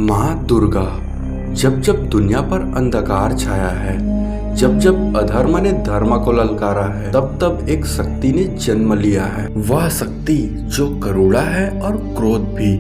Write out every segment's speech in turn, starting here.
माँ दुर्गा। जब जब दुनिया पर अंधकार छाया है, जब जब अधर्म ने धर्म को ललकारा है, तब तब एक शक्ति ने जन्म लिया है। वह शक्ति जो करुणा है और क्रोध भी,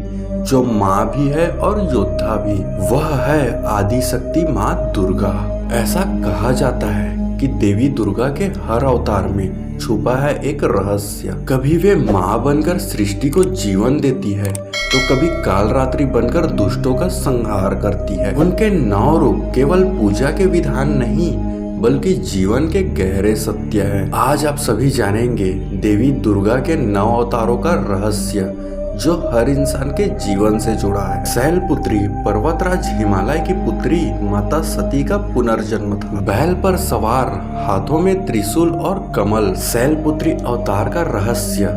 जो माँ भी है और योद्धा भी, वह है आदि शक्ति माँ दुर्गा। ऐसा कहा जाता है कि देवी दुर्गा के हर अवतार में छुपा है एक रहस्य। कभी वे माँ बनकर सृष्टि को जीवन देती है, तो कभी कालरात्रि बनकर दुष्टों का संहार करती है। उनके 9 रूप केवल पूजा के विधान नहीं, बल्कि जीवन के गहरे सत्य है। आज आप सभी जानेंगे देवी दुर्गा के 9 अवतारों का रहस्य, जो हर इंसान के जीवन से जुड़ा है। शैलपुत्री पर्वतराज हिमालय की पुत्री माता सती का पुनर्जन्म था। बैल पर सवार, हाथों में त्रिशूल और कमल। शैलपुत्री अवतार का रहस्य।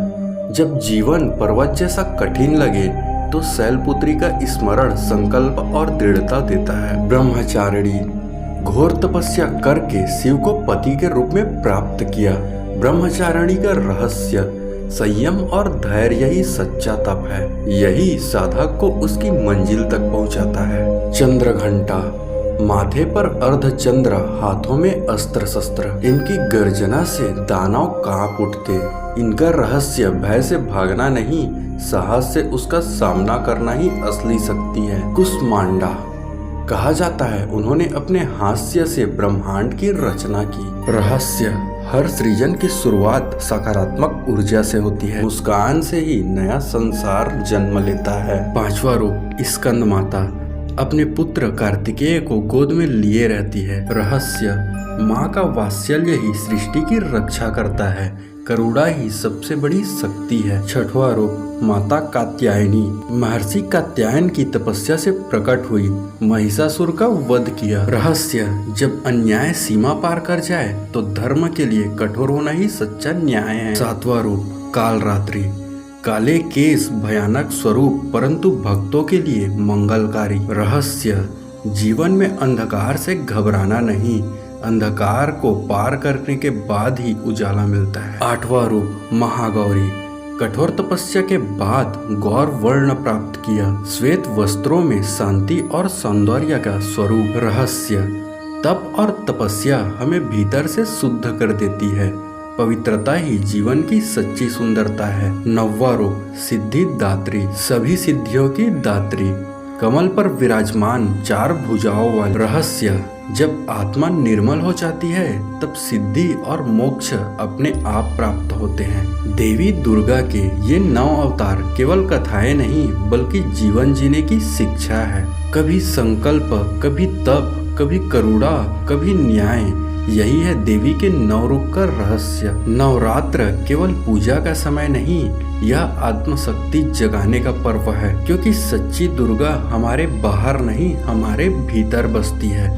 जब जीवन पर्वत जैसा कठिन लगे, तो शैलपुत्री का स्मरण संकल्प और दृढ़ता देता है। ब्रह्मचारिणी, घोर तपस्या करके शिव को पति के रूप में प्राप्त किया। ब्रह्मचारिणी का रहस्य संयम और धैर्य ही सच्चा तप है। यही साधक को उसकी मंजिल तक पहुंचाता है। चंद्रघंटा, माथे पर अर्धचंद्र, हाथों में अस्त्र शस्त्र। इनकी गर्जना से दानव कांप उठते। इनका रहस्य भय से भागना नहीं, साहस से उसका सामना करना ही असली शक्ति है। कुष्मांडा, कहा जाता है उन्होंने अपने हास्य से ब्रह्मांड की रचना की। रहस्य, हर सृजन की शुरुआत सकारात्मक ऊर्जा से होती है। मुस्कान से ही नया संसार जन्म लेता है। 5वां रूप स्कंद माता, अपने पुत्र कार्तिकेय को गोद में लिए रहती है। रहस्य, माँ का वात्सल्य ही सृष्टि की रक्षा करता है। करुणा ही सबसे बड़ी शक्ति है। 6वां रूप माता कात्यायनी, महर्षि कात्यायन की तपस्या से प्रकट हुई, महिषासुर का वध किया। रहस्य, जब अन्याय सीमा पार कर जाए, तो धर्म के लिए कठोर होना ही सच्चा न्याय है। 7वां रूप कालरात्रि, काले केस, भयानक स्वरूप, परंतु भक्तों के लिए मंगलकारी। रहस्य, जीवन में अंधकार से घबराना नहीं, अंधकार को पार करने के बाद ही उजाला मिलता है। 8वां रूप महागौरी, कठोर तपस्या के बाद गौर वर्ण प्राप्त किया। श्वेत वस्त्रों में शांति और सौंदर्य का स्वरूप। रहस्य, तप और तपस्या हमें भीतर से शुद्ध कर देती है। पवित्रता ही जीवन की सच्ची सुंदरता है। 9वां रूप सिद्धि दात्री, सभी सिद्धियों की दात्री, कमल पर विराजमान, 4 भुजाओं वाली। रहस्य, जब आत्मा निर्मल हो जाती है, तब सिद्धि और मोक्ष अपने आप प्राप्त होते हैं। देवी दुर्गा के ये 9 अवतार केवल कथाएं नहीं, बल्कि जीवन जीने की शिक्षा है। कभी संकल्प, कभी तप, कभी करुणा, कभी न्याय। यही है देवी के 9 रूप का रहस्य। नवरात्र केवल पूजा का समय नहीं, यह आत्मशक्ति जगाने का पर्व है, क्योंकि सच्ची दुर्गा हमारे बाहर नहीं, हमारे भीतर बसती है।